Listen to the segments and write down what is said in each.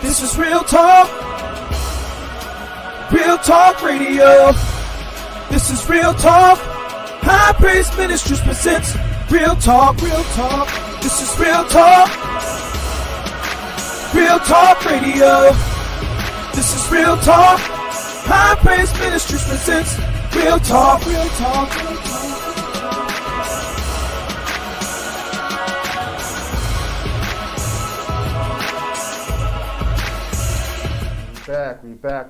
This is Real Talk Radio. This is Real Talk. High Praise Ministries presents Real Talk. This is Real Talk Radio. This is Real Talk. High Praise Ministries presents Real Talk.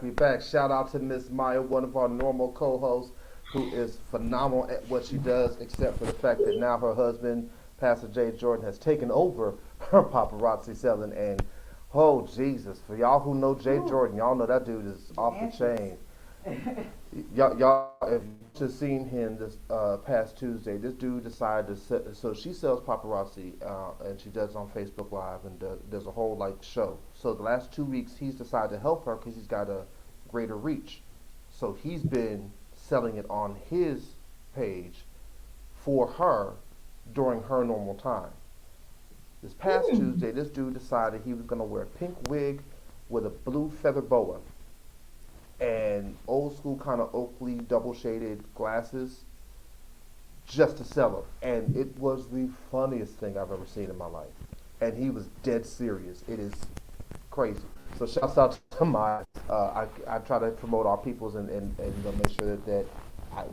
We back. Shout out to Miss Maya, one of our normal co-hosts, who is phenomenal at what she does, except for the fact that now her husband, Pastor Jay Jordan, has taken over her paparazzi selling. And oh Jesus, for y'all who know Jay Jordan, y'all know that dude is off the chain. Y'all, if you just seen him this past Tuesday, this dude decided to so she sells paparazzi and she does on Facebook Live, and there's a whole show. So the last 2 weeks he's decided to help her because he's got a greater reach. So he's been selling it on his page for her during her normal time. This past Tuesday, this dude decided he was going to wear a pink wig with a blue feather boa and old school kind of Oakley double shaded glasses just to sell them. And it was the funniest thing I've ever seen in my life. And he was dead serious. It is crazy. So shouts out to my, I try to promote our peoples and make sure that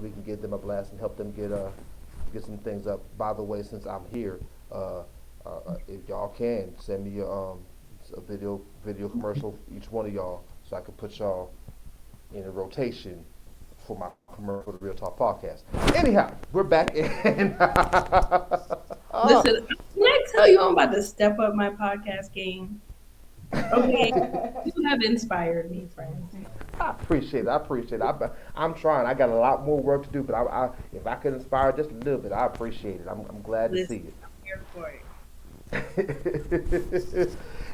we can give them a blast and help them get some things up. By the way, since I'm here, if y'all can send me a video commercial, each one of y'all, so I can put y'all in a rotation for my commercial for the Real Talk podcast. Anyhow, we're back in. Listen, can I tell you I'm about to step up my podcast game? Okay, you have inspired me, friends. I appreciate it. I'm trying. I got a lot more work to do, but if I could inspire just a little bit, I appreciate it. I'm glad to see it. I'm here for it.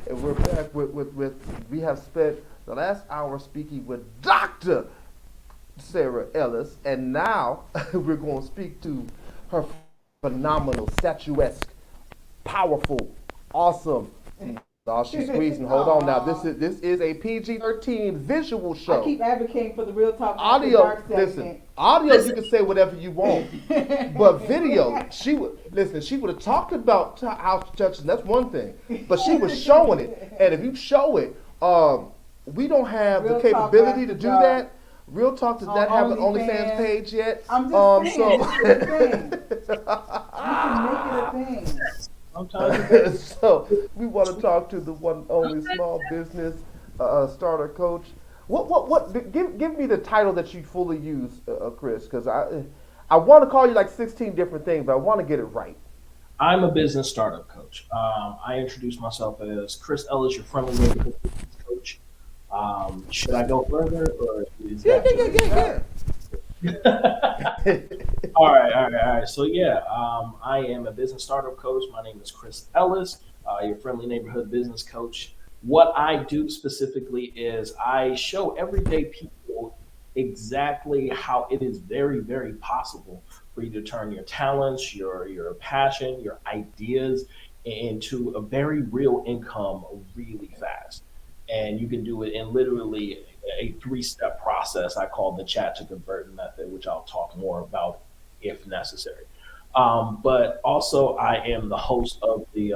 And we're back with we have spent the last hour speaking with Dr. Sarah Ellis, and now we're going to speak to her phenomenal, statuesque, powerful, awesome. Oh, she's squeezing. Hold on now. This is a PG-13 visual show. I keep advocating for the Real Talk audio. Listen, audio you can say whatever you want, but video, she would have talked about house touching. That's one thing, but she was showing it. And if you show it, we don't have the capability to do that. Real Talk does not have an OnlyFans page yet. I'm just saying, it's a thing. You can make it a thing. So we want to talk to the one only small business starter coach. What? Give me the title that you fully use, Chris, because I want to call you 16 different things, but I want to get it right. I'm a business startup coach. I introduce myself as Chris Ellis, your friendly neighborhood business coach. Should I go further, or is that yeah. All right. So I am a business startup coach. My name is Chris Ellis, your friendly neighborhood business coach. What I do specifically is I show everyday people exactly how it is very, very possible for you to turn your talents, your passion, your ideas into a very real income really fast. And you can do it in literally a 3-step process I call the chat to convert method, which I'll talk more about if necessary. But also I am the host of the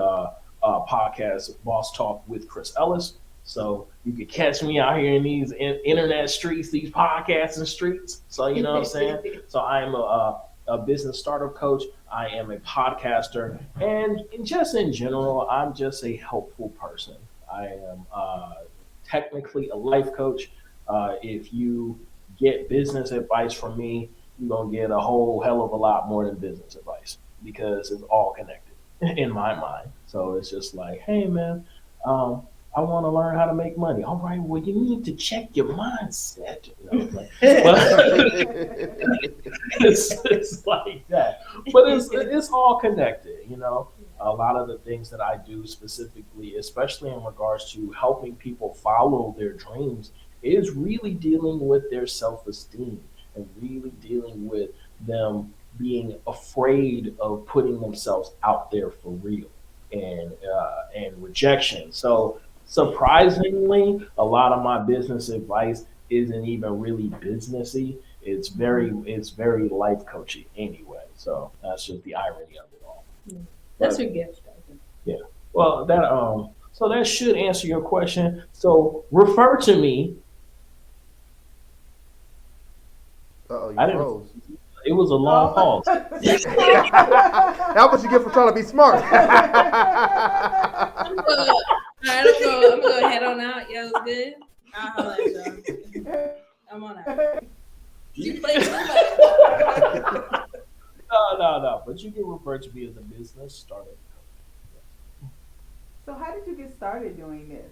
podcast Boss Talk with Chris Ellis. So you can catch me out here in these internet streets, these podcasting streets. So you know what I'm saying? So I am a business startup coach. I am a podcaster. And just in general, I'm just a helpful person. I am technically a life coach. If you get business advice from me, you're going to get a whole hell of a lot more than business advice because it's all connected in my mind. So it's just like, hey, man, I want to learn how to make money. All right, well, you need to check your mindset. It's like that. But it's all connected, A lot of the things that I do specifically, especially in regards to helping people follow their dreams, is really dealing with their self-esteem and really dealing with them being afraid of putting themselves out there for real and rejection. So Surprisingly, a lot of my business advice isn't even really businessy. It's very life coachy anyway. So that's just the irony of it all. That's But your gift. yeah. Well, that so that should answer your question. So refer to me. You I didn't. froze. It was a long pause. That's what you get for trying to be smart. I'm gonna go head on out. Yo, it's good. I'll holler at y'all. I'm on out. You play too much. No. But you can refer to me as a business startup. So how did you get started doing this?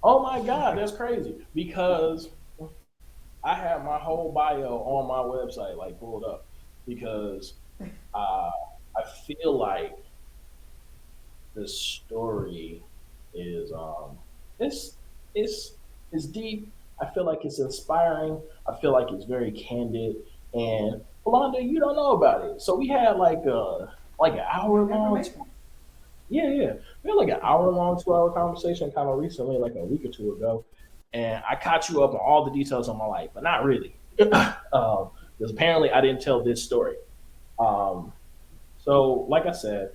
Oh my God, that's crazy. Because I have my whole bio on my website like pulled up because I feel like the story is it's deep. I feel like it's inspiring. I feel like it's very candid. And Rolanda, you don't know about it. So we had like an hour long. Yeah. We had like an hour long, 2 hour conversation kind of recently, like a week or two ago. And I caught you up on all the details of my life, but not really. Because apparently I didn't tell this story. So, like I said,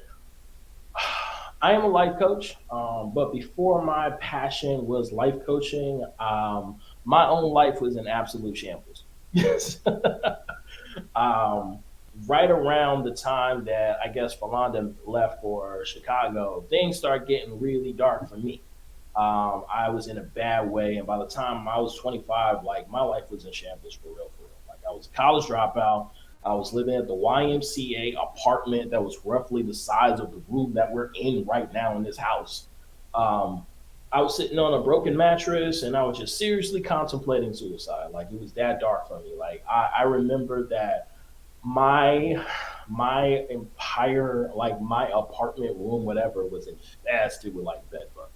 I am a life coach, but before my passion was life coaching, my own life was in absolute shambles. Yes. Right around the time that I guess Rolanda left for Chicago, things started getting really dark for me. I was in a bad way, and by the time I was 25, like my life was in shambles for real, for real. Like I was a college dropout. I was living at the YMCA apartment that was roughly the size of the room that we're in right now in this house. I was sitting on a broken mattress, and I was just seriously contemplating suicide. Like it was that dark for me. Like I remember that my entire like my apartment room, whatever, was infested with like bed bugs.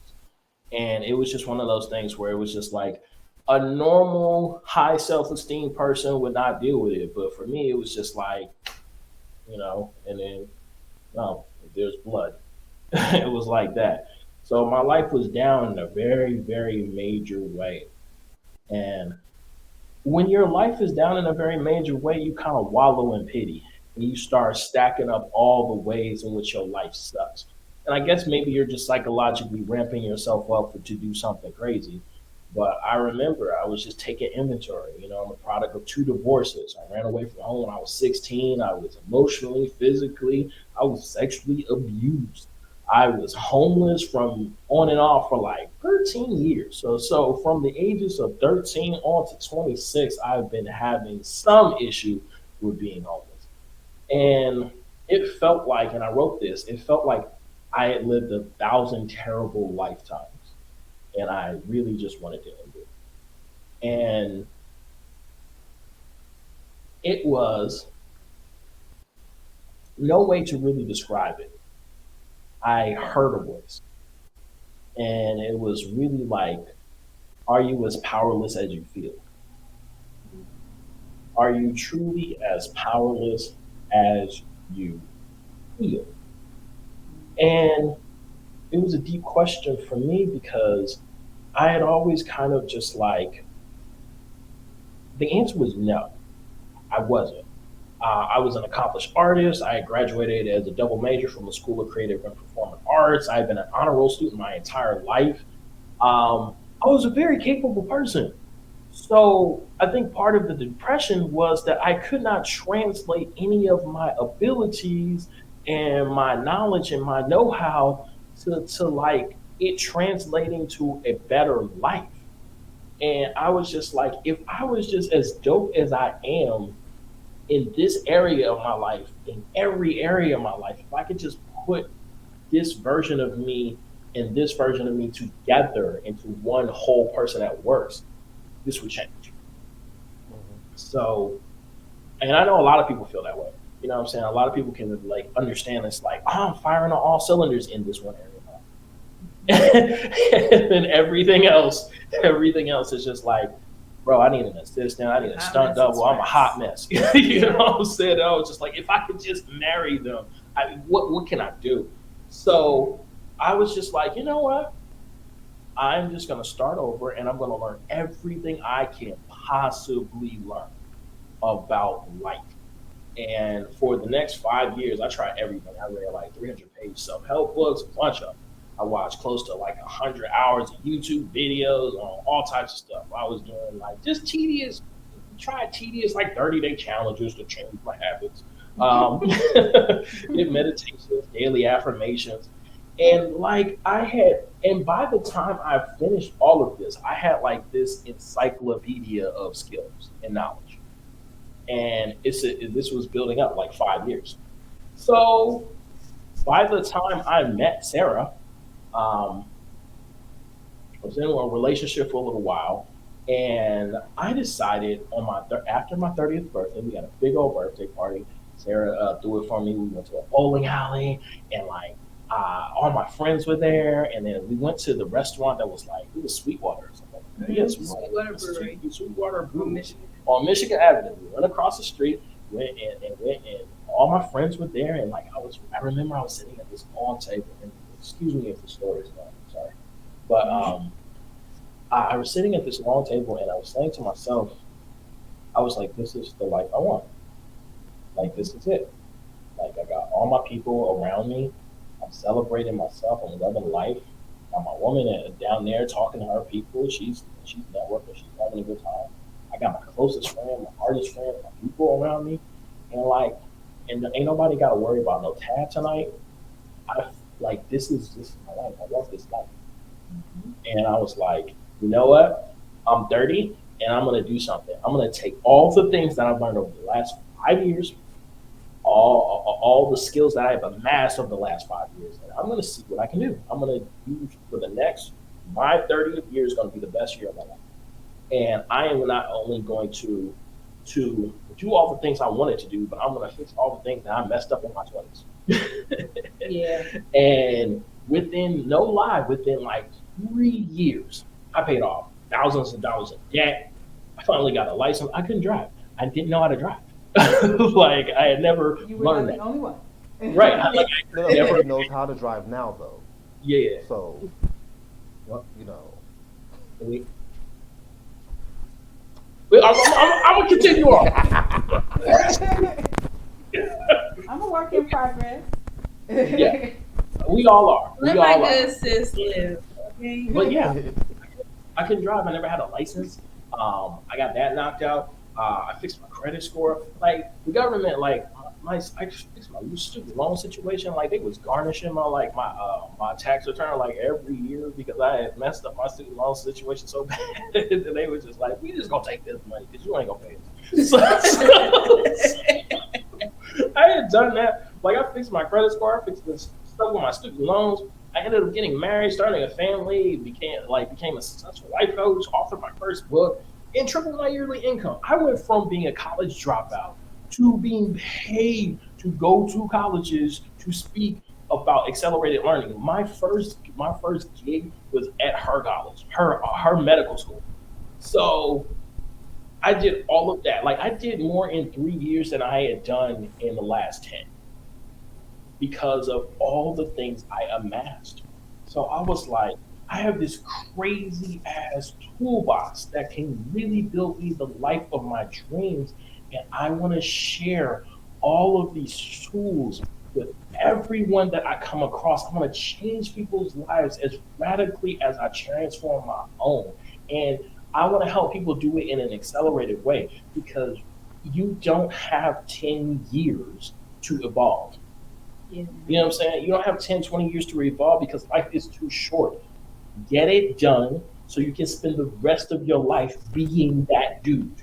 And it was just one of those things where it was just like a normal high self-esteem person would not deal with it. But for me, it was just like, and then, no, there's blood. It was like that. So my life was down in a very, very major way. And when your life is down in a very major way, you kind of wallow in pity and you start stacking up all the ways in which your life sucks. And I guess maybe you're just psychologically ramping yourself up to do something crazy. But I remember I was just taking inventory. I'm a product of 2 divorces. I ran away from home when I was 16. I was emotionally, physically, I was sexually abused. I was homeless from on and off for like 13 years. So from the ages of 13 on to 26, I've been having some issue with being homeless. And it felt like, and I wrote this, it felt like I had lived 1,000 terrible lifetimes, and I really just wanted to end it. And it was no way to really describe it. I heard a voice, and it was really like, are you as powerless as you feel? Are you truly as powerless as you feel? And it was a deep question for me because I had always kind of just like, the answer was no, I wasn't. I was an accomplished artist. I had graduated as a double major from the School of Creative and Performing Arts. I had been an honor roll student my entire life. I was a very capable person. So I think part of the depression was that I could not translate any of my abilities and my knowledge and my know-how to like it translating to a better life. And I was just like, if I was just as dope as I am in this area of my life, in every area of my life, if I could just put this version of me and this version of me together into one whole person that works, this would change. So, and I know a lot of people feel that way. You know what I'm saying? A lot of people can like understand it's like, oh, I'm firing on all cylinders in this one area. And then everything else is just like, bro, I need an assistant, I need a stunt double, I'm a hot mess. You know what I'm saying? I was just like, if I could just marry them, what can I do? So I was just like, you know what? I'm just going to start over and I'm going to learn everything I can possibly learn about life. And for the next 5 years, I tried everything. I read like 300-page self-help books, a bunch of them. I watched close to like 100 hours of YouTube videos on all types of stuff. I was doing like just tedious like 30-day challenges to change my habits. Did meditations, daily affirmations. And and by the time I finished all of this, I had like this encyclopedia of skills and knowledge. And this was building up like 5 years. So by the time I met Sarah, I was in a relationship for a little while, and I decided after my 30th birthday, we had a big old birthday party. Sarah threw it for me. We went to a bowling alley, and like all my friends were there, and then we went to the restaurant that was like it was Sweetwater or something. Yeah, Sweetwater Brewery on Michigan Avenue. We went across the street, went and all my friends were there, and like I remember I was sitting at this long table, and excuse me if the story is long, I'm sorry, but I was sitting at this long table, and I was saying to myself, I was like, this is the life I want. Like, this is it. Like, I got all my people around me. I'm celebrating myself. I'm loving life. Got my woman down there talking to her people. She's networking. She's having a good time. I got my closest friend, my hardest friend, my people around me. And ain't nobody got to worry about no tab tonight. This is my life. I want this life. Mm-hmm. And I was like, you know what? I'm 30 and I'm going to do something. I'm going to take all the things that I've learned over the last 5 years, all the skills that I have amassed over the last 5 years, and I'm going to see what I can do. I'm going to do for my 30th year is going to be the best year of my life. And I am not only going to do all the things I wanted to do, but I'm going to fix all the things that I messed up in my 20s. Yeah. And within like 3 years, I paid off thousands of dollars in debt. I finally got a license. I couldn't drive. I didn't know how to drive. Like I had never learned that. You were the only one. Right. I Never knows how to drive now, though. Yeah. So, you know. I'm gonna continue on. I'm a work in progress. Yeah, we all are. Let my good sis live. Okay. But yeah, I couldn't drive. I never had a license. I got that knocked out. I fixed my credit score. Like the government, I fixed my student loan situation. Like they was garnishing my tax return like every year because I had messed up my student loan situation so bad. And they were just like, we just gonna take this money because you ain't gonna pay it. So I had done that. Like I fixed my credit score. I fixed this stuff with my student loans. I ended up getting married, starting a family, became a successful life coach, authored my first book, and tripled my yearly income. I went from being a college dropout to being paid to go to colleges to speak about accelerated learning. My first gig was at her college, her medical school. So I did all of that. Like I did more in 3 years than I had done in the last 10 because of all the things I amassed. So I was like, I have this crazy ass toolbox that can really build me the life of my dreams. And I want to share all of these tools with everyone that I come across. I want to change people's lives as radically as I transform my own. And I want to help people do it in an accelerated way because you don't have 10 years to evolve. Yeah. You know what I'm saying? You don't have 10, 20 years to evolve because life is too short. Get it done so you can spend the rest of your life being that dude,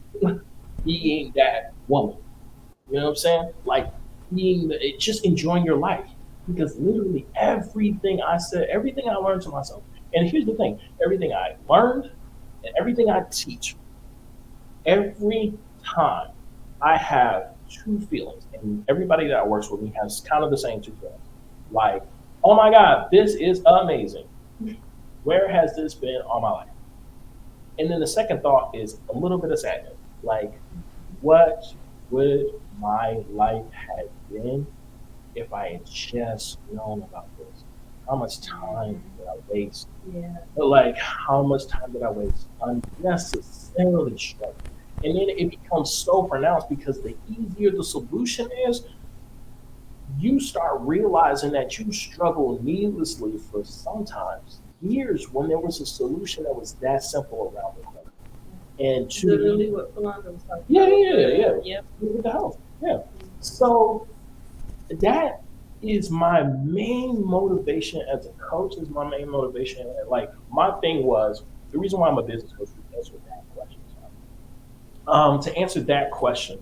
being that woman. You know what I'm saying? Like just enjoying your life. Because literally everything I said, everything I learned to myself. And here's the thing, everything I learned and everything I teach, every time I have two feelings. And everybody that works with me has kind of the same two feelings. Like, oh my God, this is amazing. Where has this been all my life? And then the second thought is a little bit of sadness. Like, what would my life have been if I had just known about this? how much time did I waste? Yeah. But like, how much time did I waste unnecessarily struggling? And then it becomes so pronounced because the easier the solution is, you start realizing that you struggle needlessly for sometimes years when there was a solution that was that simple around the corner. And to Literally what Philando was talking yeah, about. yeah, yeah, yeah. Yep. With the house. Yeah. So that is my main motivation as a coach, is my main motivation. Like my thing was the reason why I'm a business coach is to answer that question. To answer that question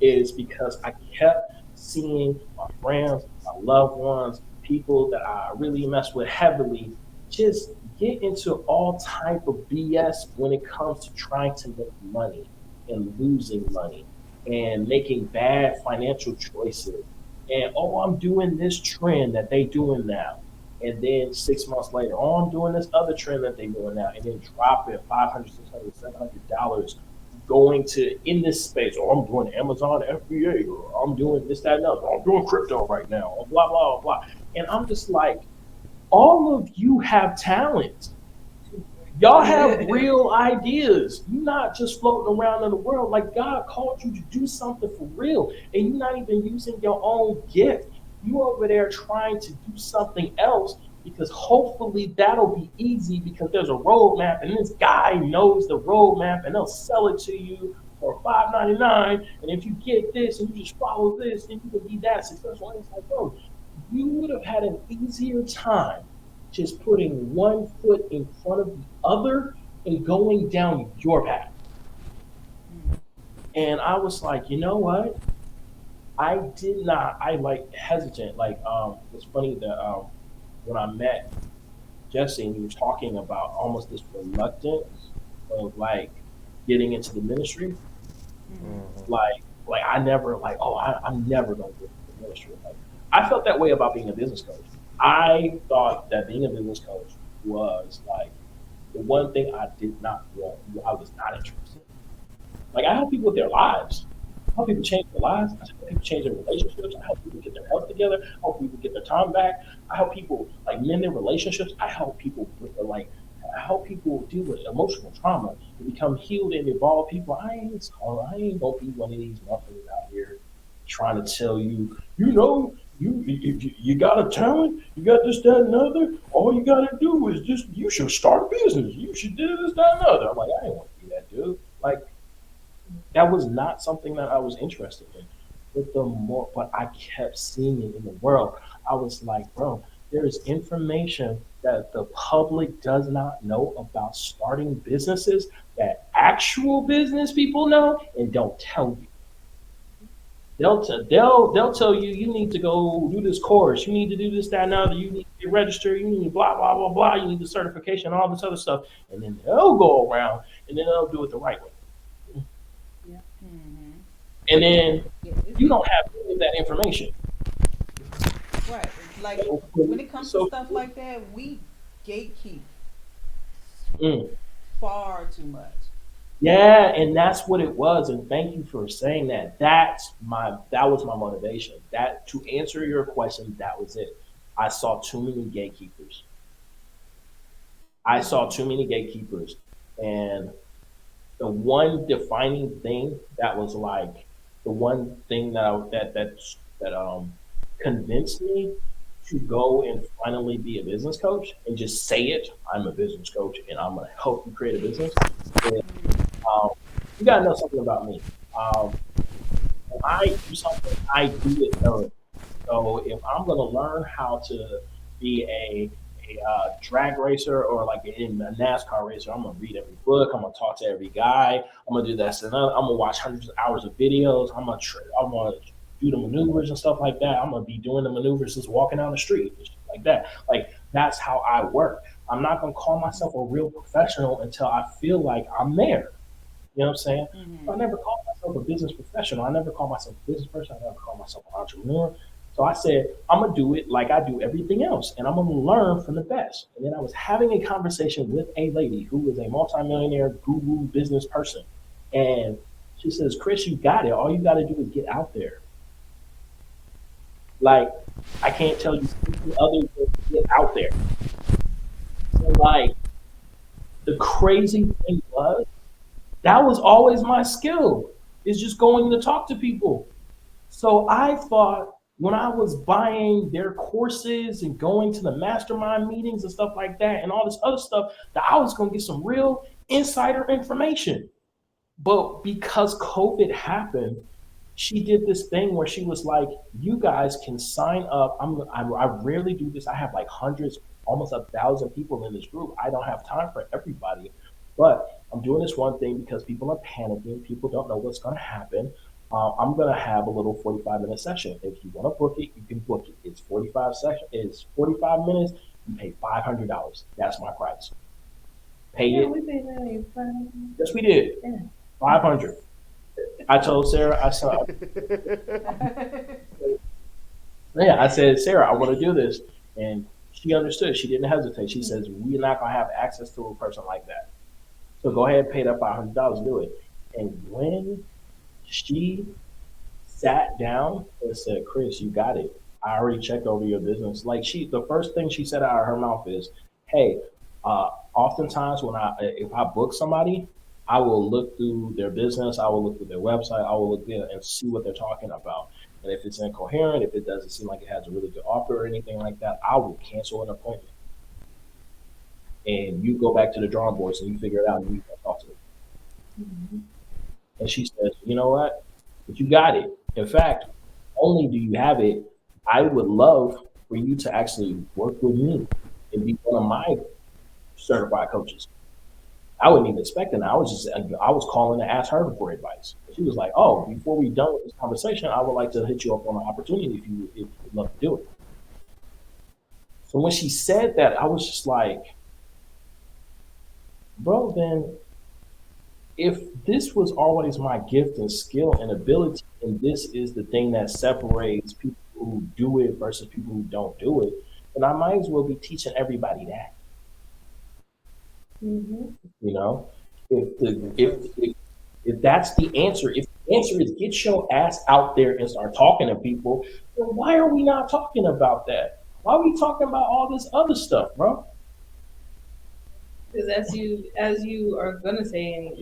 is because I kept seeing my friends, my loved ones, people that I really mess with heavily, just get into all type of BS when it comes to trying to make money and losing money and making bad financial choices. And oh, I'm doing this trend that they doing now. And then 6 months later, oh, I'm doing this other trend that they doing now, and then dropping 500, 600, $700 going to in this space, or I'm doing Amazon FBA, or I'm doing this, that, and other, or I'm doing crypto right now, or blah, blah, blah. And I'm just like, all of you have talent. Y'all have real ideas. You're not just floating around in the world. Like God called you to do something for real, and you're not even using your own gift. You over there trying to do something else because hopefully that'll be easy because there's a roadmap, and this guy knows the roadmap, and they'll sell it to you for $5.99. And if you get this and you just follow this, then you can be that successful. And it's like, bro, you would have had an easier time just putting one foot in front of the other and going down your path. And I was like, you know what? I did not, I like hesitant. Like, it's funny that when I met Jesse and he was talking about almost this reluctance of like getting into the ministry, like I never like, oh, I'm never going to get into the ministry. Like, I felt that way about being a business coach. I thought that being a business coach was like the one thing I did not want. I was not interested. Like I help people with their lives. I help people change their lives. I help people change their relationships. I help people get their health together. I help people get their time back. I help people like mend their relationships. I help people with the, like I help people deal with emotional trauma and become healed and evolved people. I ain't gonna be one of these motherfuckers out here trying to tell you, you know, you got a talent, you got this, that, and other. All you gotta do is just you should start a business. You should do this, that, and other. I'm like, I ain't want to be that dude. Like that was not something that I was interested in. But I kept seeing it in the world. I was like, bro, there is information that the public does not know about starting businesses that actual business people know and don't tell you. They'll tell you you need to go do this course, you need to do this, that, and other, you need to get registered, you need blah blah blah blah, you need the certification, all this other stuff, and then they'll go around and then they'll do it the right way. Yeah. And then you don't have any of that information. Right. Like when it comes to stuff like that, we gatekeep far too much. Yeah, and that's what it was. And thank you for saying that. That was my motivation. That to answer your question, that was it. I saw too many gatekeepers. And the one defining thing that was like the one thing that convinced me to go and finally be a business coach and just say it. I'm a business coach and I'm gonna help you create a business. And, you gotta know something about me. When I do something, I do it thoroughly. So if I'm gonna learn how to be a drag racer or like a NASCAR racer, I'm gonna read every book. I'm gonna talk to every guy. I'm gonna do this and I'm gonna watch hundreds of hours of videos. I'm gonna do the maneuvers and stuff like that. I'm gonna be doing the maneuvers just walking down the street and stuff like that. Like that's how I work. I'm not gonna call myself a real professional until I feel like I'm there. You know what I'm saying? Mm-hmm. I never called myself a business professional. I never called myself a business person. I never called myself an entrepreneur. So I said, I'm going to do it like I do everything else. And I'm going to learn from the best. And then I was having a conversation with a lady who was a multimillionaire guru business person. And she says, Chris, you got it. All you got to do is get out there. Like I can't tell you anything other than get out there. So like the crazy thing was that was always my skill is just going to talk to people. So I thought when I was buying their courses and going to the mastermind meetings and stuff like that and all this other stuff, that I was going to get some real insider information. But because COVID happened, she did this thing where she was like, you guys can sign up. I rarely do this. I have like hundreds, almost 1,000 people in this group. I don't have time for everybody, but I'm doing this one thing because people are panicking. People don't know what's going to happen. I'm going to have a little 45-minute session. If you want to book it, you can book it. It's 45 minutes. You pay $500. That's my price. Pay Yeah, it. we paid that. Yes, we did. Yeah. 500. I told Sarah, I said, yeah, I said, Sarah, I want to do this. And she understood. She didn't hesitate. She says, we're not going to have access to a person like that. So go ahead and pay that $500 to do it. And when she sat down and said, Chris, you got it. I already checked over your business. Like the first thing she said out of her mouth is, hey, oftentimes if I book somebody, I will look through their business. I will look through their website. I will look there and see what they're talking about. And if it's incoherent, if it doesn't seem like it has a really good offer or anything like that, I will cancel an appointment. And you go back to the drawing boards and you figure it out and you can talk to them. Mm-hmm. And she says, you know what? But you got it. In fact, only do you have it, I would love for you to actually work with me and be one of my certified coaches. I wasn't even expecting that. I was calling to ask her for advice. She was like, oh, before we're done with this conversation, I would like to hit you up on an opportunity if you'd love to do it. So when she said that, I was just like, bro, then if this was always my gift and skill and ability, and this is the thing that separates people who do it versus people who don't do it, then I might as well be teaching everybody that. Mm-hmm. You know, if that's the answer, if the answer is get your ass out there and start talking to people, then why are we not talking about that? Why are we talking about all this other stuff, bro? Because as you are gonna say, and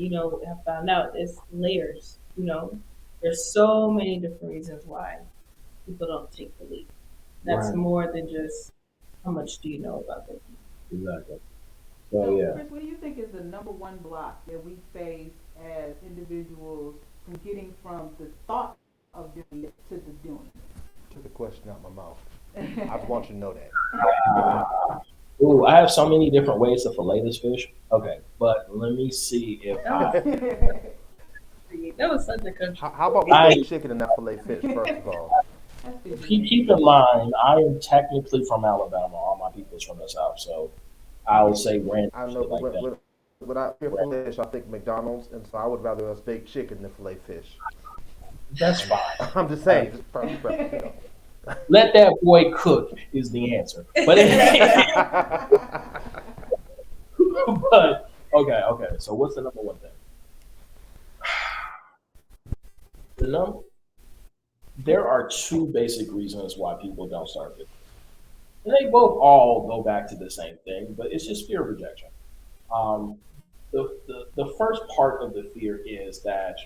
have found out, it's layers. There's so many different reasons why people don't take the leap. That's right. More than just how much do you know about them. Exactly. So yeah. Chris, what do you think is the number one block that we face as individuals from getting from the thought of doing it to the doing it? Took the question out of my mouth. I want you to know that. Ooh, I have so many different ways to fillet this fish. Okay, but let me see if that was such a country. How about we eat chicken and not fillet fish, first of all? Keep in mind, I am technically from Alabama. All my people's from the South, so I would say random. I know, but when I hear fillet fish, I think McDonald's, and so I would rather us baked chicken than fillet fish. That's fine. I'm just saying. Let that boy cook is the answer. But but okay. So what's the number one thing? There are two basic reasons why people don't start business. And they both all go back to the same thing, but it's just fear of rejection. The first part of the fear is that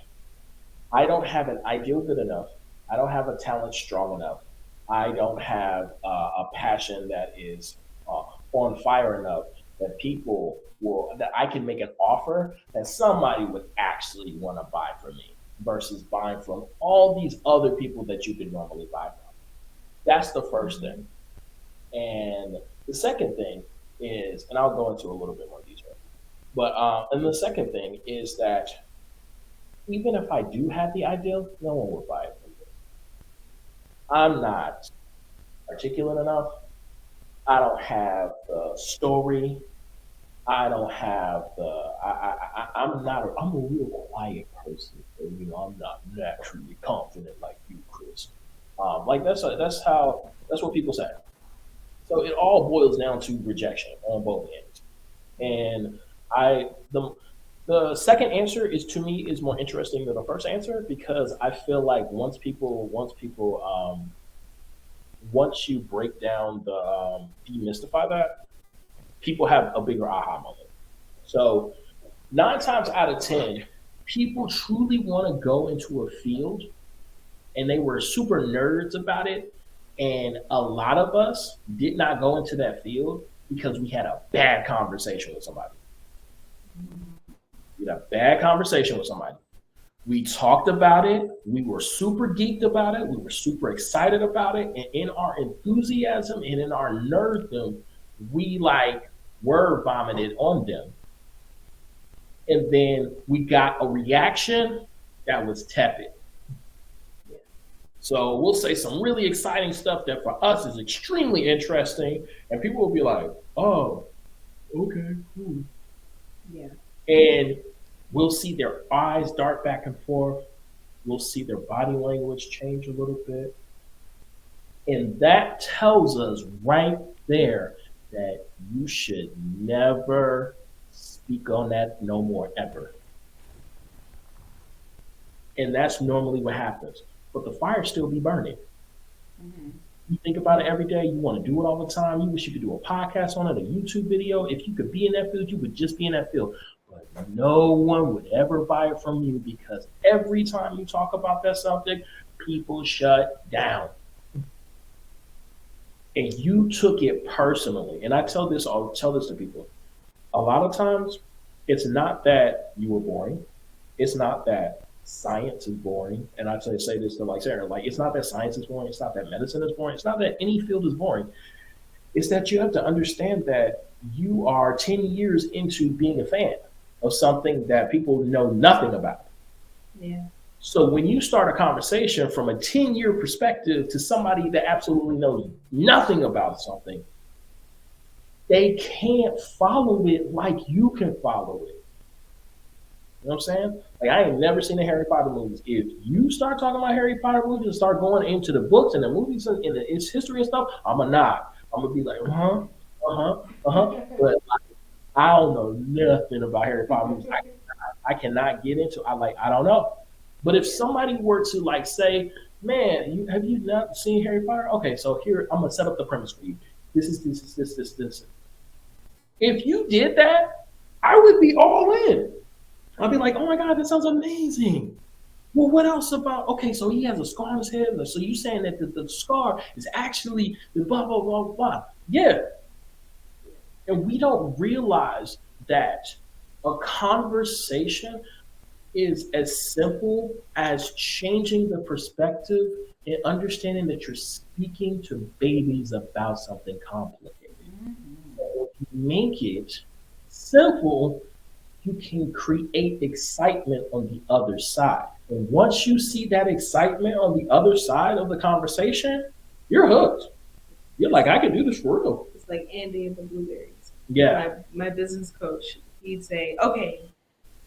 I don't have an idea good enough. I don't have a talent strong enough. I don't have a passion that is on fire enough that I can make an offer that somebody would actually want to buy from me versus buying from all these other people that you could normally buy from. That's the first thing. And the second thing is, and I'll go into a little bit more detail, but and the second thing is that even if I do have the idea, no one will buy it from me. I'm not articulate enough. I don't have the story. I don't have I'm a real quiet person. So, I'm not naturally confident like you, Chris. That's what people say. So it all boils down to rejection on both ends. And the second answer is more interesting than the first answer because I feel like once people once you break down the demystify that, people have a bigger aha moment. So 9 times out of 10, people truly want to go into a field and they were super nerds about it. And a lot of us did not go into that field because we had a bad conversation with somebody. We had a bad conversation with somebody. We talked about it. We were super geeked about it. We were super excited about it. And in our enthusiasm and in our nerddom, we like word vomited on them. And then we got a reaction that was tepid. So we'll say some really exciting stuff that for us is extremely interesting. And people will be like, oh, okay, cool. Yeah. And we'll see their eyes dart back and forth. We'll see their body language change a little bit. And that tells us right there that you should never speak on that no more ever. And that's normally what happens. But the fire still be burning. Mm-hmm. You think about it every day. You want to do it all the time. You wish you could do a podcast on it, a YouTube video. If you could be in that field, you would just be in that field. But no one would ever buy it from you because every time you talk about that subject, people shut down. And you took it personally. And I'll tell this to people. A lot of times, it's not that you were boring. It's not that science is boring. And I say this to like Sarah, like it's not that science is boring. It's not that medicine is boring. It's not that any field is boring. It's that you have to understand that you are 10 years into being a fan of something that people know nothing about. Yeah. So when you start a conversation from a 10-year perspective to somebody that absolutely knows nothing about something, they can't follow it like you can follow it. You know what I'm saying? Like I ain't never seen the Harry Potter movies. If you start talking about Harry Potter movies and start going into the books and the movies and its history and stuff, I'm gonna nod. I'm gonna be like, But like, I don't know nothing about Harry Potter movies. I cannot get into. I don't know. But if somebody were to like say, man, have you not seen Harry Potter? Okay, so here I'm gonna set up the premise for you. This is this. If you did that, I would be all in. I'd be like, oh my God, that sounds amazing. Well, what else about, okay, so he has a scar on his head. So you saying that the scar is actually the blah, blah, blah, blah. Yeah. And we don't realize that a conversation is as simple as changing the perspective and understanding that you're speaking to babies about something complicated. Mm-hmm. So if you make it simple, you can create excitement on the other side. And once you see that excitement on the other side of the conversation, you're hooked. You're like, I can do this for real. It's like Andy and the blueberries. Yeah. My business coach, he'd say, okay,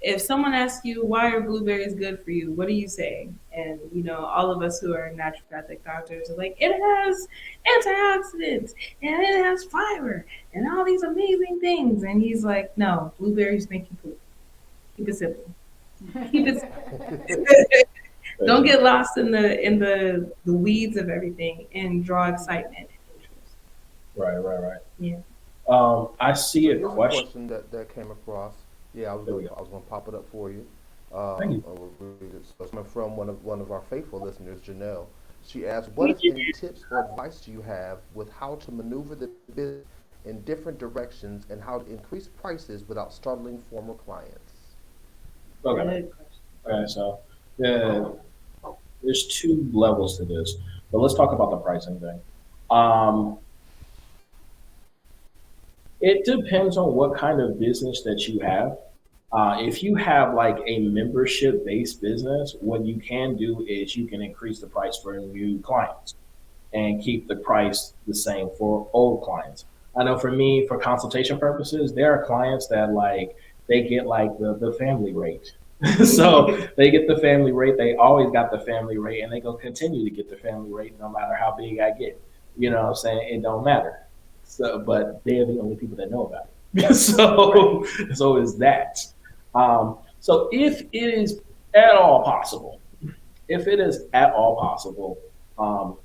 if someone asks you, why are blueberries good for you? What do you say? And, you know, all of us who are naturopathic doctors are like, it has antioxidants and it has fiber and all these amazing things. And he's like, no, blueberries make you poop. Keep it simple. Keep it Don't get lost in the weeds of everything and draw excitement. Right. Yeah. I see a Here's question. that came across. Yeah, I was going to pop it up for you. Thank you. We'll read it. So it's coming from one of our faithful listeners, Janelle. She asked, what if any tips or advice do you have with how to maneuver the business in different directions and how to increase prices without startling former clients? Okay, so there's 2 levels to this, but let's talk about the pricing thing. It depends on what kind of business that you have. If you have like a membership-based business, what you can do is you can increase the price for new clients and keep the price the same for old clients. I know for me, for consultation purposes, there are clients that like, they get like the family rate. So they get the family rate. They always got the family rate and they gonna continue to get the family rate no matter how big I get. You know what I'm saying? It don't matter. So, but they're the only people that know about it. So is that. So if it is at all possible,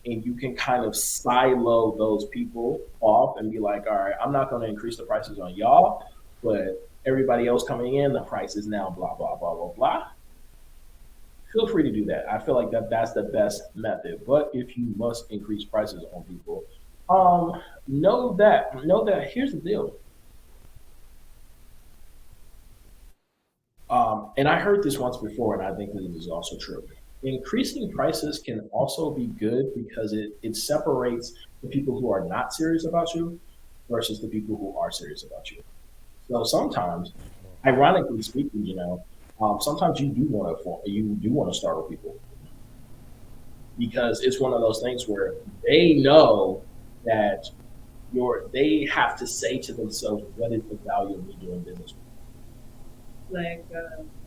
And you can kind of silo those people off and be like, all right, I'm not going to increase the prices on y'all, but everybody else coming in, the price is now blah, blah, blah, blah, blah. Feel free to do that. I feel like that's the best method. But if you must increase prices on people, know that here's the deal. And I heard this once before, and I think that this is also true. Increasing prices can also be good because it separates the people who are not serious about you versus the people who are serious about you. So sometimes, ironically speaking, sometimes you do want to start with people because it's one of those things where they know that they have to say to themselves, what is the value of me doing business with? Like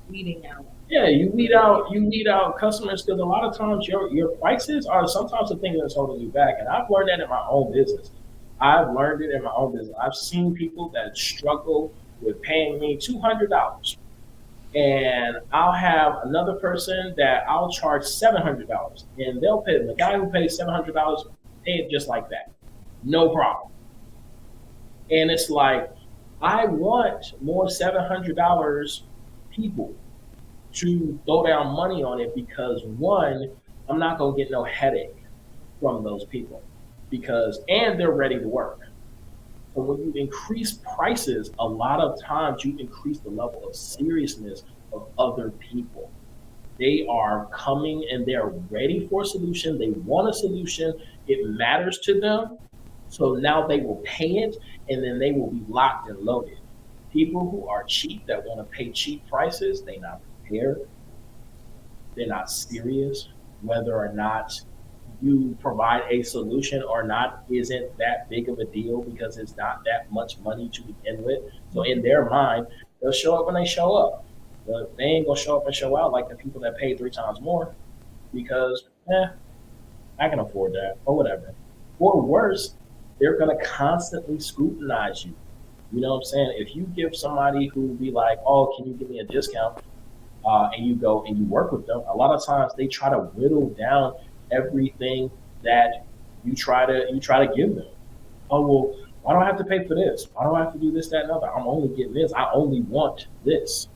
weeding out. Yeah, you weed out customers because a lot of times your prices are sometimes the thing that's holding you back. And I've learned that in my own business. I've learned it in my own business. I've seen people that struggle with paying me $200, and I'll have another person that I'll charge $700, and they'll pay the guy who pays $700 pay it just like that, no problem. And it's like I want more $700 people to throw down money on it because one, I'm not gonna get no headache from those people and they're ready to work. So when you increase prices, a lot of times you increase the level of seriousness of other people. They are coming and they're ready for a solution. They want a solution. It matters to them. So now they will pay it and then they will be locked and loaded. People who are cheap that want to pay cheap prices, they're not prepared. They're not serious. Whether or not you provide a solution or not isn't that big of a deal because it's not that much money to begin with. So in their mind, they'll show up when they show up. But they ain't gonna show up and show out like the people that pay 3 times more because I can afford that or whatever. Or worse, they're gonna constantly scrutinize you. You know what I'm saying? If you give somebody who be like, oh, can you give me a discount? And you go and you work with them, a lot of times they try to whittle down everything that you try to give them. Oh well, why do I have to pay for this? Why do I have to do this, that, and other? I'm only getting this. I only want this.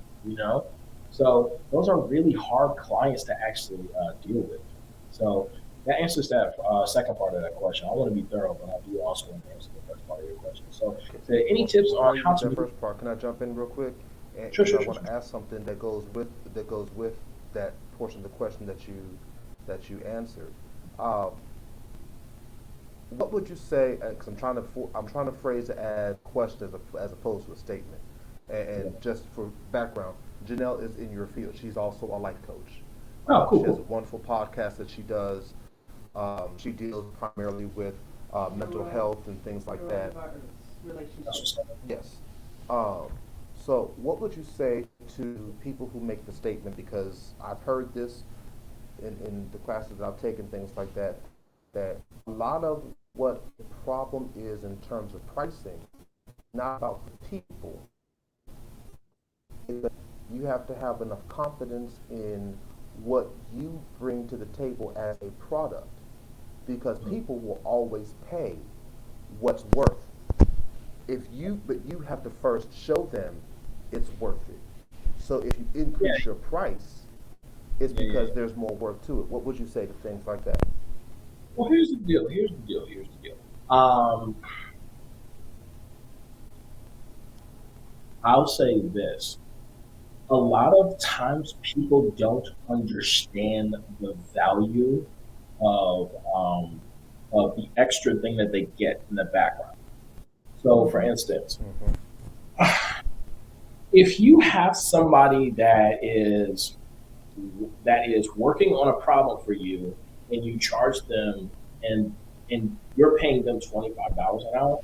So those are really hard clients to actually deal with. So that answers that second part of that question. I want to be thorough, but I do also want to answer the first part of your question. So, any tips on how to that first part? Can I jump in real quick? And Sure. I want to ask something that goes with that portion of the question that you answered. What would you say? Because I'm trying to phrase it as a question as opposed to a statement. And just for background, Janelle is in your field. She's also a life coach. Oh, cool. She has a wonderful podcast that she does. She deals primarily with mental health and things like that. Relationships. Yes. So what would you say to people who make the statement, because I've heard this in the classes that I've taken, things like that, that a lot of what the problem is in terms of pricing, not about the people, is that you have to have enough confidence in what you bring to the table as a product, because people will always pay what's worth. But you have to first show them it's worth it. So if you increase your price, it's because there's more worth to it. What would you say to things like that? Well, here's the deal. I'll say this. A lot of times people don't understand the value of the extra thing that they get in the background. So, for instance, if you have somebody that is working on a problem for you, and you charge them, and you're paying them $25 an hour,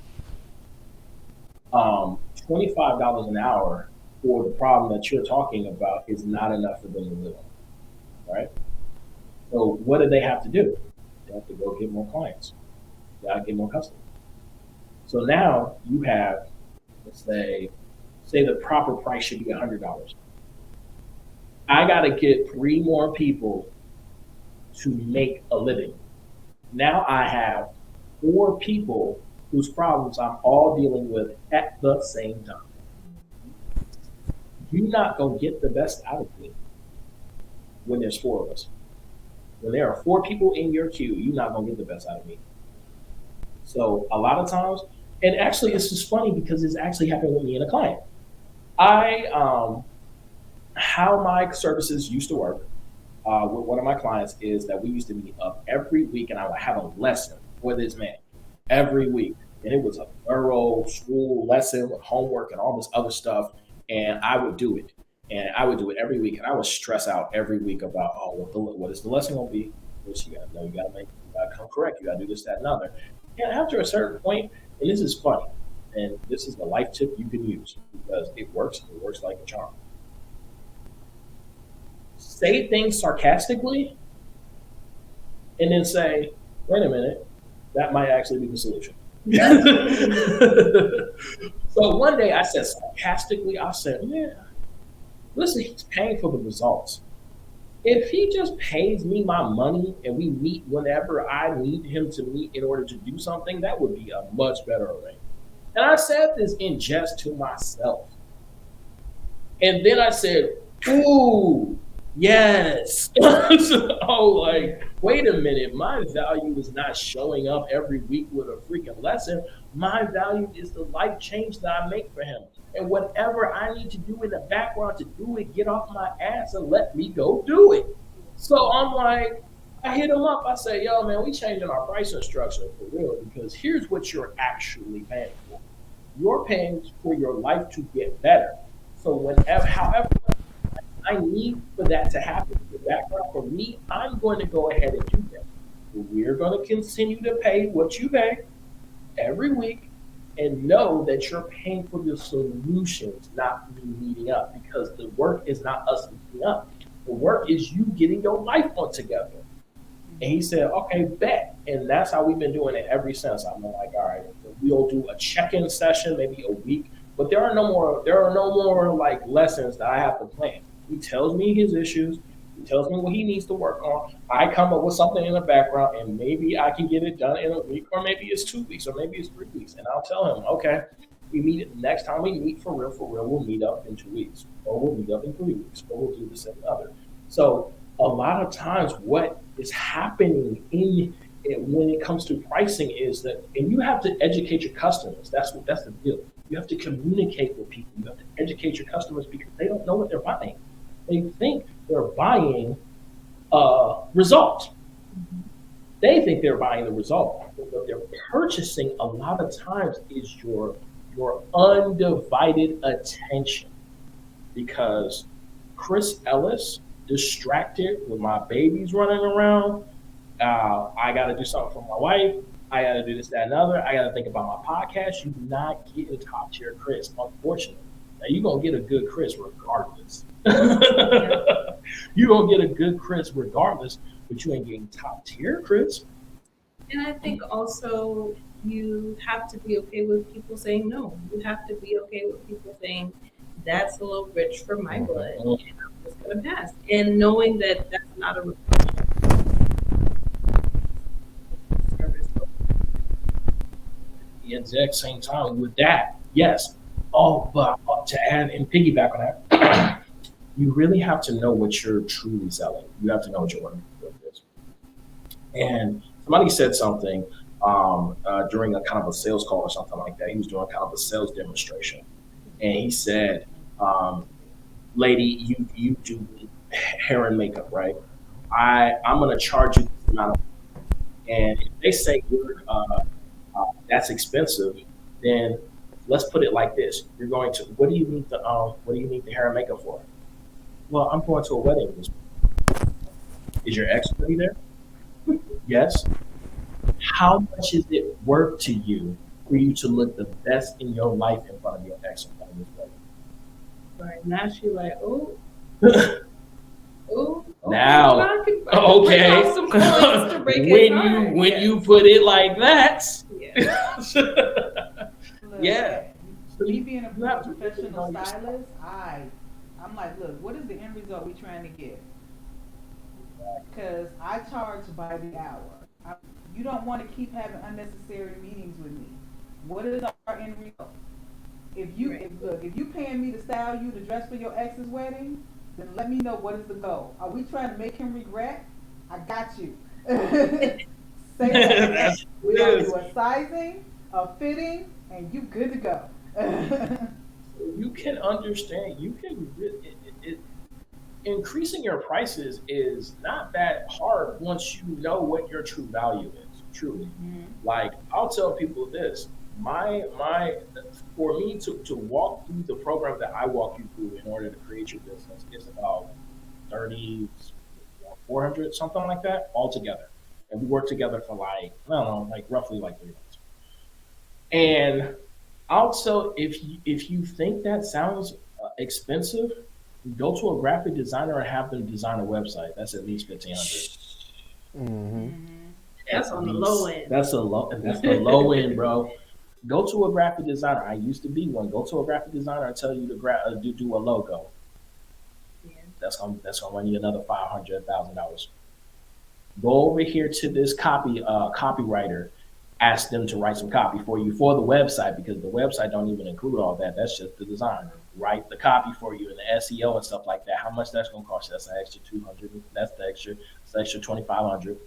$25 an hour for the problem that you're talking about is not enough for them to live on, right? So what do they have to do? They have to go get more clients. They got to get more customers. So now you have, let's say the proper price should be $100. I got to get 3 more people to make a living. Now I have 4 people whose problems I'm all dealing with at the same time. You're not going to get the best out of me when there's 4 of us. When there are 4 people in your queue, you're not going to get the best out of me. So a lot of times, and actually it's just funny because it's actually happened with me and a client. How my services used to work with one of my clients is that we used to meet up every week, and I would have a lesson for this man every week. And it was a thorough school lesson with homework and all this other stuff. And I would do it. And I would do it every week. And I would stress out every week about, what is the lesson going to be? Which you got to know, you got to come correct. You got to do this, that, and other. And after a certain point, and this is funny, and this is the life tip you can use because it works like a charm. Say things sarcastically and then say, wait a minute, that might actually be the solution. So one day I said sarcastically, I said, yeah, listen, he's paying for the results. If he just pays me my money and we meet whenever I need him to meet in order to do something, that would be a much better arrangement. And I said this in jest to myself. And then I said, ooh, yes. Wait a minute. My value is not showing up every week with a freaking lesson. My value is the life change that I make for him. And whatever I need to do in the background to do it, get off my ass and let me go do it. So I'm like, I hit him up. I say, yo, man, we changing our pricing structure for real because here's what you're actually paying for. You're paying for your life to get better. So however I need for that to happen in the background for me, I'm going to go ahead and do that. We're going to continue to pay what you pay every week and know that you're paying for the solutions, not me meeting up, because the work is not us meeting up. The work is you getting your life on together. And he said, okay, bet. And that's how we've been doing it ever since. I'm like, all right, we'll do a check-in session, maybe a week, but there are no more like lessons that I have to plan. He tells me his issues. He tells me what he needs to work on. I come up with something in the background, and maybe I can get it done in a week, or maybe it's 2 weeks, or maybe it's 3 weeks. And I'll tell him, okay, we meet next time we meet for real, we'll meet up in 2 weeks, or we'll meet up in 3 weeks, or we'll do this and other. So a lot of times what is happening when it comes to pricing is that, and you have to educate your customers. That's the deal. You have to communicate with people. You have to educate your customers because they don't know what they're buying. They think they're buying a result. They think they're buying the result. But what they're purchasing a lot of times is your undivided attention. Because Chris Ellis, distracted with my babies running around, I got to do something for my wife. I got to do this, that, and other. I got to think about my podcast. You're not getting top tier Chris, unfortunately. Now, you're going to get a good Chris regardless. You're going to get a good Chris regardless, but you ain't getting top tier Chris. And I think also you have to be okay with people saying no. You have to be okay with people saying, that's a little rich for my blood, and I'm just going to pass. And knowing that that's not a The exact same time with that, yes. Oh, but to add and piggyback on that, you really have to know what you're truly selling. You have to know what your working with is. And somebody said something during a kind of a sales call or something like that. He was doing kind of a sales demonstration, and he said, "Lady, you do hair and makeup, right? I'm going to charge you this amount of money. And if they say that's expensive, then let's put it like this: you're going to what do you need the hair and makeup for? Well, I'm going to a wedding this week. Is your ex going to be there? Yes. How much is it worth to you for you to look the best in your life in front of your ex in front of this wedding? Right now, she's like, oh. Oh, now, okay. When you put it like that, yeah. Me being a professional stylist, I'm like, look, what is the end result we're trying to get? Because I charge by the hour. You don't want to keep having unnecessary meetings with me. What is our end result? If you paying me to style you to dress for your ex's wedding, then let me know what is the goal. Are we trying to make him regret? I got you. Say that. We're gonna do a sizing, a fitting, and you good to go. You can understand. Increasing your prices is not that hard once you know what your true value is. Truly, like I'll tell people this: my for me to walk through the program that I walk you through in order to create your business is about 400 something like that altogether, and we work together for like I don't know, like roughly like 3 months. And also, if you think that sounds expensive, go to a graphic designer and have them design a website. That's at least $1,500. That's on the low end. That's the low end, bro. Go to a graphic designer. I used to be one. Go to a graphic designer and tell you to do a logo. Yeah. That's gonna run you another $500, $1,000. Go over here to this copywriter. Ask them to write some copy for you for the website, because the website don't even include all that. That's just the design. Write the copy for you and the SEO and stuff like that. How much that's gonna cost you? That's an extra $200. That's the extra $2,500.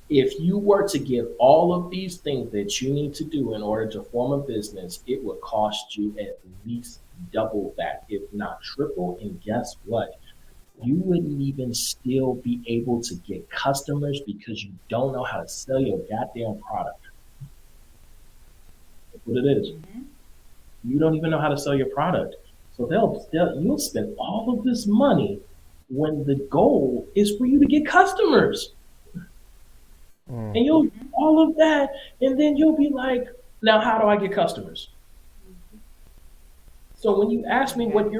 If you were to get all of these things that you need to do in order to form a business, it would cost you at least double that, if not triple. And guess what? You wouldn't even still be able to get customers because you don't know how to sell your goddamn product. That's what it is. You don't even know how to sell your product. So you'll spend all of this money when the goal is for you to get customers. And you'll do all of that, and then you'll be like, now how do I get customers? So when you ask me when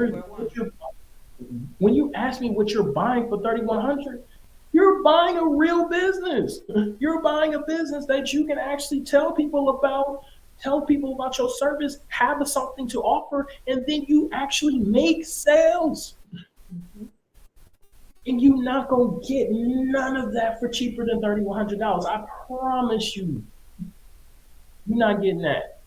you ask me what you're buying for $3,100, you're buying a real business. You're buying a business that you can actually tell people about your service, have something to offer, and then you actually make sales. And you're not going to get none of that for cheaper than $3,100. I promise you, you're not getting that.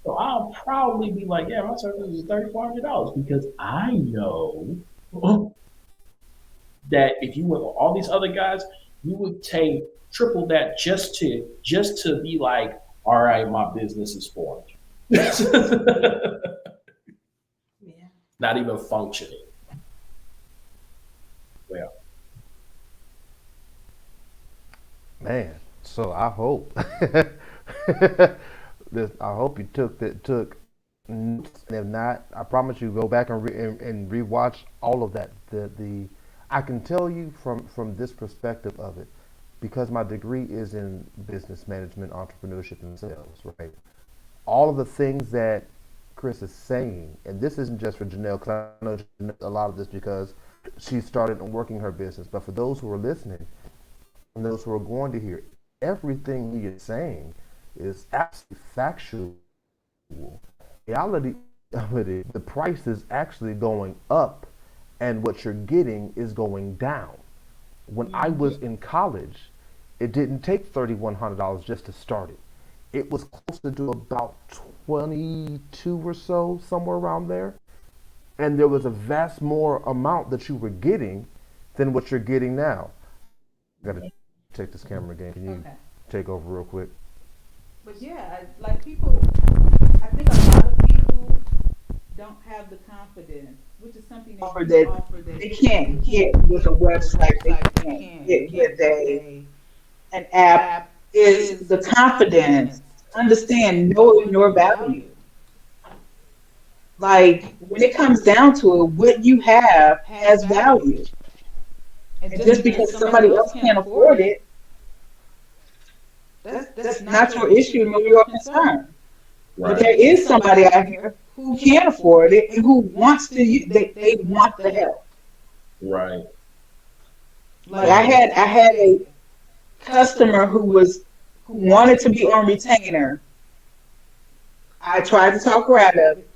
So I'll probably be like, yeah, my service is $3,400, because I know that if you went with all these other guys, you would take triple that just to be like, all right, my business is formed. Not even functioning. Well, Man, so I hope I hope you took notes, and if not, I promise you go back and rewatch all of that. I can tell you from this perspective of it, because my degree is in business management, entrepreneurship, and sales, right? All of the things that Chris is saying, and this isn't just for Janelle, because I know a lot of this because she started working her business, but for those who are listening and those who are going to hear, everything he is saying is absolutely factual. Reality of it is the price is actually going up, and what you're getting is going down. When I was in college, it didn't take $3,100 just to start it. It was closer to about 22 or so, somewhere around there. And there was a vast more amount that you were getting than what you're getting now. I gotta take this camera again. Can you take over real quick? But yeah, like people, I think a lot of people don't have the confidence, which is something that they can't get with a website. They can't get with an app. Is the confidence, understand, knowing your value. Like, when it comes down to it, what you have has value. And just because somebody else can't afford it, that's not your issue nor your concern. Right. But there is somebody out here who can afford it and who wants to use, they want the help. Right. Like I had a customer who wanted to be on retainer. I tried to talk her out of it.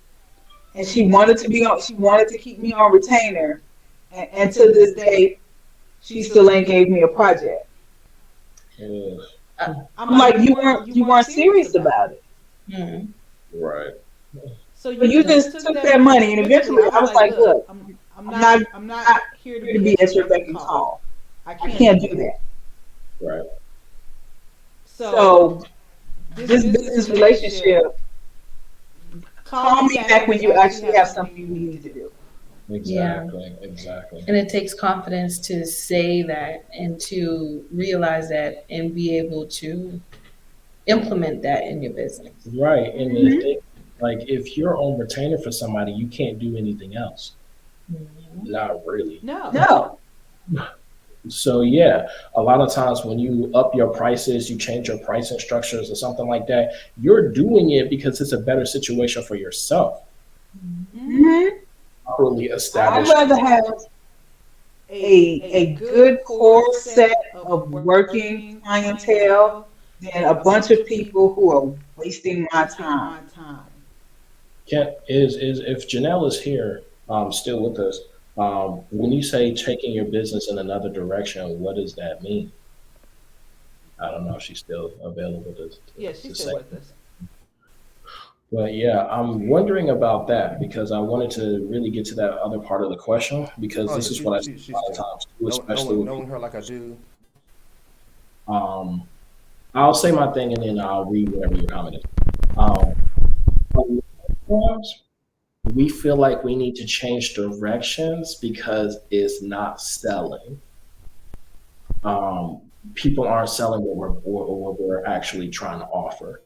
And she wanted to keep me on retainer, and to this day, she still ain't gave me a project. I'm like, you weren't serious about it. Mm. Right. So But you just took that money, and eventually I was like, look, I'm not here here to be at your beck and call. I I can't do that. Right. So this business relationship, call me back when you actually have something you need to do. Exactly. And it takes confidence to say that and to realize that and be able to implement that in your business. Right. And the thing, like, if you're on retainer for somebody, you can't do anything else. Not really. No. So yeah, a lot of times when you up your prices, you change your pricing structures or something like that, you're doing it because it's a better situation for yourself. Mm-hmm. Properly I'd established. rather have a good core set of working clientele than a bunch of people who are wasting my time. Is if Janelle is here, still with us, when you say taking your business in another direction, what does that mean? I don't know if she's still available to say. with us. But yeah, I'm wondering about that because I wanted to really get to that other part of the question because this is what I see a lot of times too, especially with knowing her like I do. I'll say my thing and then I'll read whatever your comment is. A lot of times, we feel like we need to change directions because it's not selling. People aren't selling what we're actually trying to offer.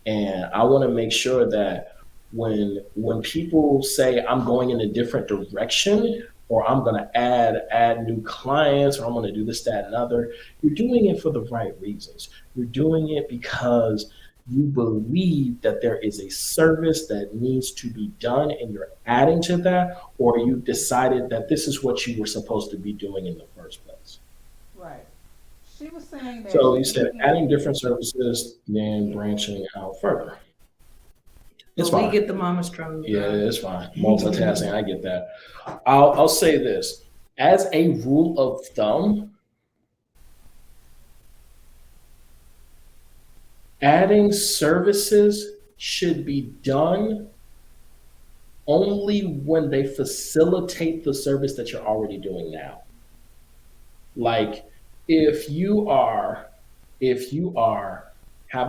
And I want to make sure that when people say I'm going in a different direction or I'm going to add new clients or I'm going to do this, that, and other, you're doing it for the right reasons. You're doing it because you believe that there is a service that needs to be done and you're adding to that, or you decided that this is what you were supposed to be doing in the first place. Right. She was saying that. So you said adding different services, then branching out further. It's But fine. we get the mama strong. Yeah, it's fine. Multitasking, I get that. I'll say this. As a rule of thumb, adding services should be done only when they facilitate the service that you're already doing now. Like if you have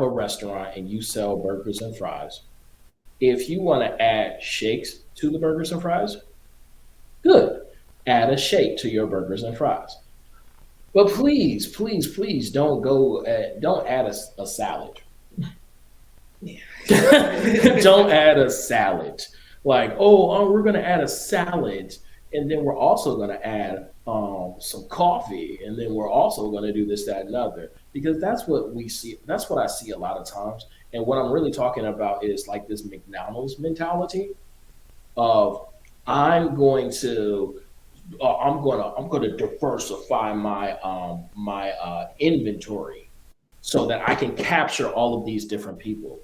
a restaurant and you sell burgers and fries, if you want to add shakes to the burgers and fries, good. Add a shake to your burgers and fries. But please don't add a salad. Don't add a salad. Like, we're going to add a salad, and then we're also going to add some coffee, and then we're also going to do this, that, and other. Because that's what we see. That's what I see a lot of times. And what I'm really talking about is like this McDonald's mentality of I'm going to diversify my inventory so that I can capture all of these different people.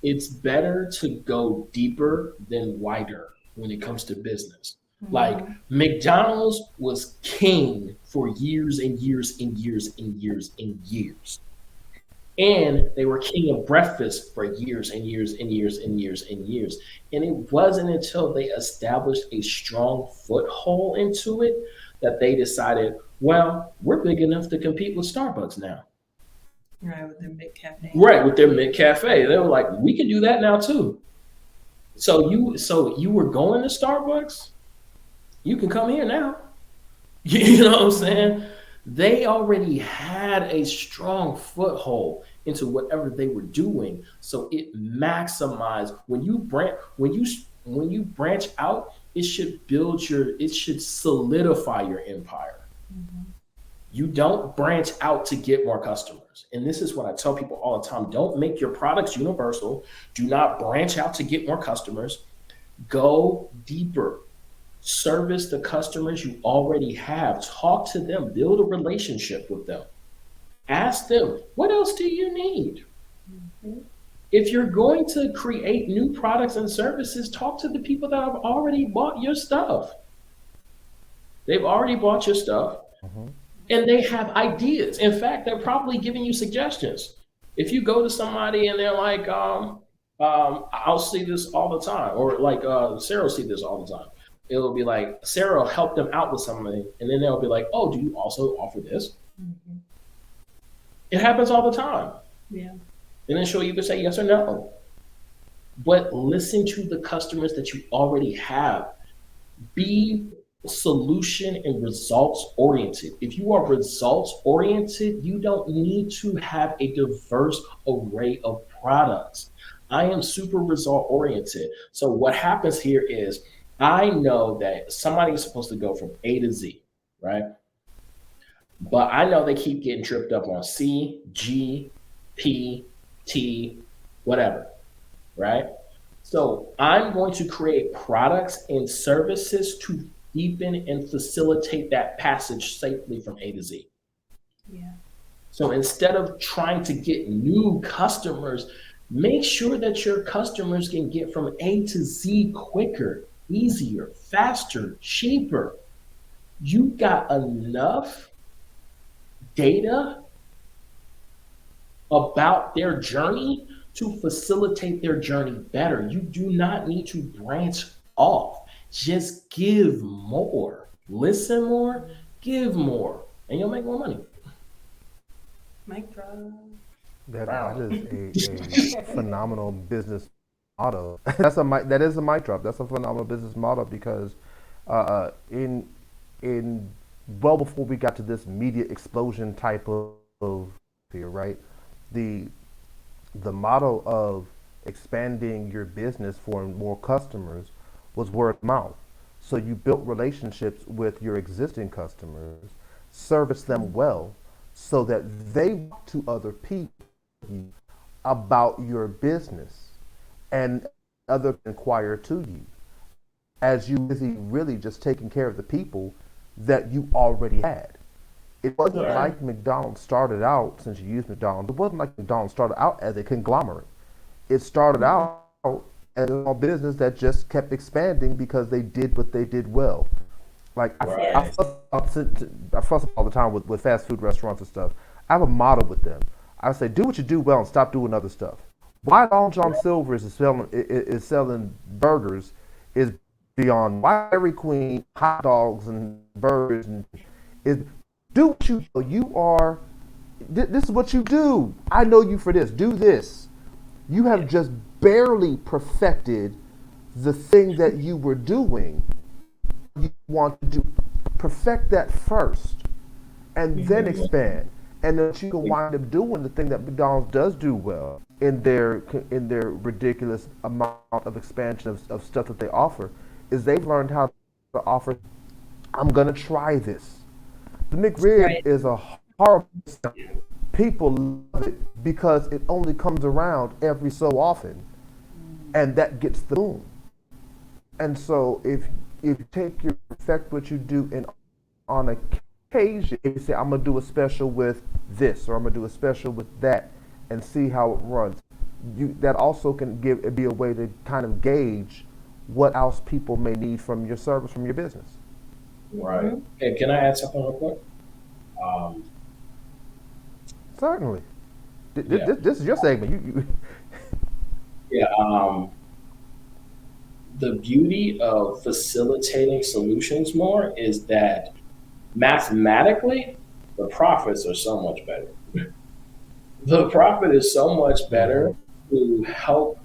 It's better to go deeper than wider when it comes to business. Mm-hmm. Like McDonald's was king for years and years and years and years and years. And they were king of breakfast for years and years and years and years and years. And it wasn't until they established a strong foothold into it that they decided, well, we're big enough to compete with Starbucks now. Right, with their McCafe. Right, with their McCafe. They were like, we can do that now too. So you were going to Starbucks? You can come here now. You know what I'm saying? They already had a strong foothold into whatever they were doing. So it maximized when you branch out, it should solidify your empire. Mm-hmm. You don't branch out to get more customers. And this is what I tell people all the time. Don't make your products universal. Do not branch out to get more customers. Go deeper. Service the customers you already have. Talk to them. Build a relationship with them. Ask them, what else do you need? Mm-hmm. If you're going to create new products and services, talk to the people that have already bought your stuff. They've already bought your stuff. Mm-hmm. and they have ideas. In fact, they're probably giving you suggestions. If you go to somebody and they're like, I'll see this all the time, or like Sarah will see this all the time. It'll be like Sarah will help them out with something, and then they'll be like, "Oh, do you also offer this?" Mm-hmm. It happens all the time. Yeah. And then she'll either say yes or no. But listen to the customers that you already have. Be solution and results oriented. If you are results oriented, you don't need to have a diverse array of products. I am super result oriented. So what happens here is I know that somebody is supposed to go from A to Z, right? But I know they keep getting tripped up on C, G, P, T, whatever, right? So I'm going to create products and services to deepen and facilitate that passage safely from A to Z. Yeah. So instead of trying to get new customers, make sure that your customers can get from A to Z quicker, easier, faster, cheaper. You got enough data about their journey to facilitate their journey better. You do not need to branch off. Just give more. Listen more, give more, and you'll make more money. Mic drop. That is a phenomenal business model. That is a mic drop. That's a phenomenal business model because in well before we got to this media explosion type of here, right? The model of expanding your business for more customers was word of mouth. So you built relationships with your existing customers, service them well, so that they talk to other people about your business and other inquire to you as you busy really just taking care of the people that you already had. It wasn't like McDonald's started out, since you used McDonald's, it wasn't like McDonald's started out as a conglomerate. It started out as a small business that just kept expanding because they did what they did well. Like I fuss all the time with fast food restaurants and stuff. I have a motto with them. I say, do what you do well and stop doing other stuff. Why Long John Silver's is selling burgers is beyond. Why Dairy Queen hot dogs and burgers and is do what you do. You are. This is what you do. I know you for this. Do this. You have just barely perfected the thing that you were doing. You want to do. Perfect that first, and then expand. And then you can wind up doing the thing that McDonald's does do well in their ridiculous amount of expansion of stuff that they offer, is they've learned how to offer. I'm gonna try this. The McRib is a horrible stuff. People love it because it only comes around every so often, and that gets the boom. And so if you take your perfect what you do in on occasion, if you say I'm gonna do a special with this or I'm gonna do a special with that and see how it runs, that also can be a way to kind of gauge what else people may need from your service, from your business. Right. Hey, can I add something real quick? Certainly. This is your segment. You. Yeah. The beauty of facilitating solutions more is that mathematically, the profits are so much better. The profit is so much better to help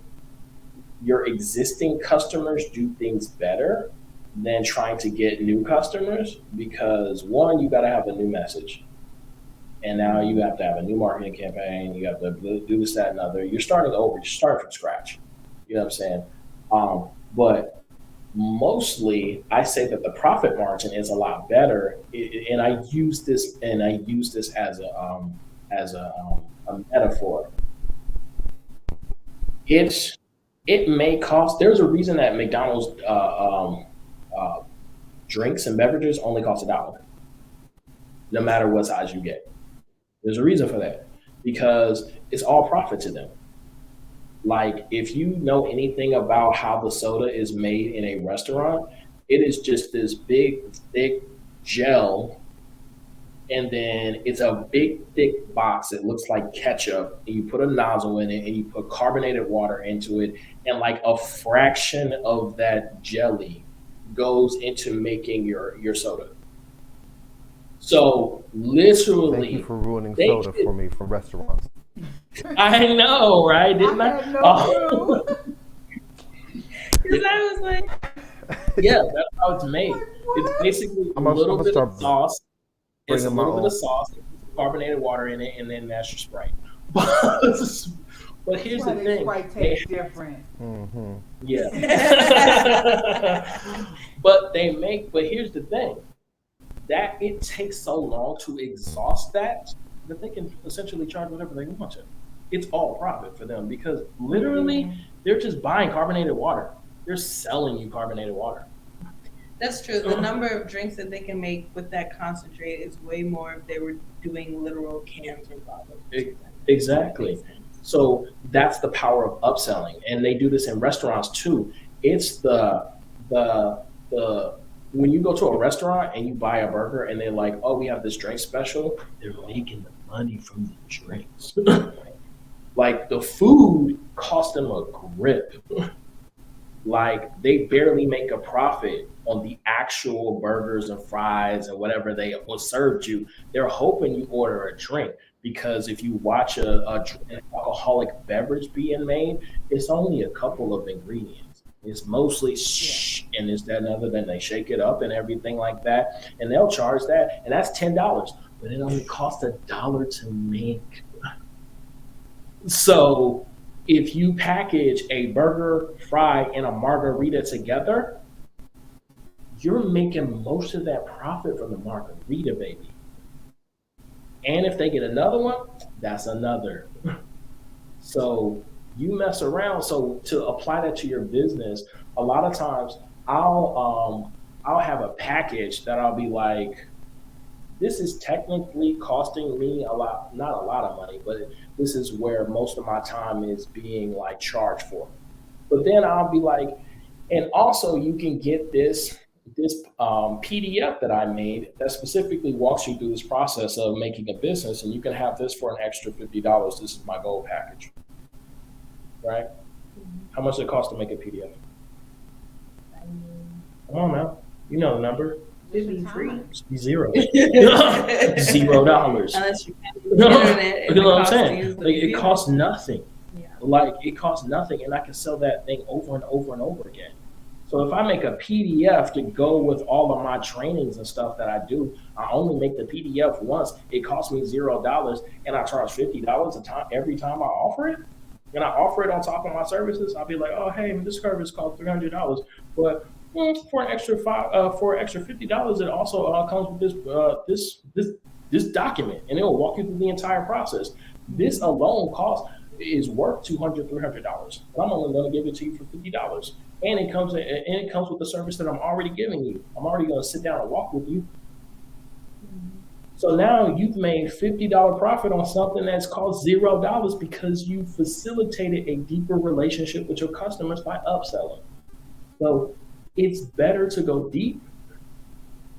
your existing customers do things better than trying to get new customers, because one, you got to have a new message. And now you have to have a new marketing campaign. You have to do this, that, and other. You're starting over. You're starting from scratch. You know what I'm saying? But mostly, I say that the profit margin is a lot better. And I use this as a metaphor. It may cost. There's a reason that McDonald's drinks and beverages only cost $1, no matter what size you get. There's a reason for that, because it's all profit to them. Like, if you know anything about how the soda is made in a restaurant, it is just this big, thick gel and then it's a big, thick box. It looks like ketchup, and you put a nozzle in it, and you put carbonated water into it, and like a fraction of that jelly goes into making your soda. So literally, Thank you for ruining soda for me from restaurants. I know, right? Didn't I? had no clue. Because I was like, Yeah, that's how it's made. It's basically a little bit of sauce. It's a little bit of sauce, carbonated water in it, and then that's your Sprite. But here's the thing. Sprite tastes different. Mm-hmm. Yeah. But here's the thing. That it takes so long to exhaust that they can essentially charge whatever they want to. It's all profit for them because literally they're just buying carbonated water. They're selling you carbonated water. that's true. The number of drinks that they can make with that concentrate is way more if they were doing literal cans or bottles. Exactly. So that's the power of upselling. And they do this in restaurants too. It's the when you go to a restaurant and you buy a burger and they're like, oh, we have this drink special, they're making the money from the drinks. Like the food cost them a grip. Like they barely make a profit on the actual burgers and fries and whatever they was served you. They're hoping you order a drink because if you watch an alcoholic beverage being made, it's only a couple of ingredients. It's mostly and this, that, and other. Then they shake it up and everything like that, and they'll charge that, and that's $10, but it only costs $1 to make. So if you package a burger, fry, and a margarita together, you're making most of that profit from the margarita, baby. And if they get another one, that's another. So you mess around. So to apply that to your business, a lot of times I'll have a package that I'll be like, this is technically costing me a lot, not a lot of money, but this is where most of my time is being like charged for. But then I'll be like, and also you can get this PDF that I made that specifically walks you through this process of making a business, and you can have this for an extra $50. This is my gold package, right? How much does it cost to make a PDF? Come on now, you know the number. It'd be free. $0. $0. Unless you have the internet. You know what I'm saying? Like, it costs nothing. Yeah. Like it costs nothing, and I can sell that thing over and over and over again. So if I make a PDF to go with all of my trainings and stuff that I do, I only make the PDF once. It costs me $0, and I charge $50 a time every time I offer it. And I offer it on top of my services. I'll be like, oh, hey, this service costs $300, but for an extra $50, it also comes with this document, and it will walk you through the entire process. This alone is worth $200, $300, but I'm only going to give it to you for $50. And it comes with the service that I'm already giving you. I'm already going to sit down and walk with you. So now you've made $50 profit on something that's cost $0 because you facilitated a deeper relationship with your customers by upselling. So it's better to go deep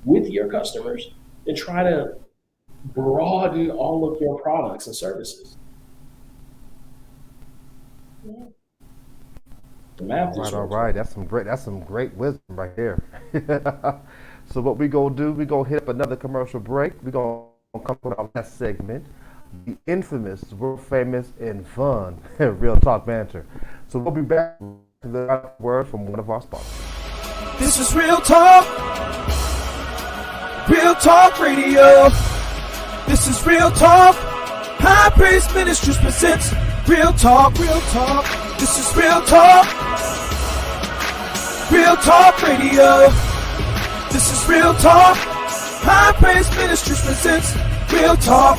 with your customers than try to broaden all of your products and services. Yeah. The math is All right. That's some great wisdom right there. So what we gonna do? We gonna hit up another commercial break. We gonna come with our last segment, the infamous, world famous, and fun real talk banter. So we'll be back to the word from one of our sponsors. This is Real Talk Radio. This is Real Talk. High Praise Ministries presents Real Talk. This is Real Talk Radio. This is Real Talk. High Praise Ministries presents Real Talk.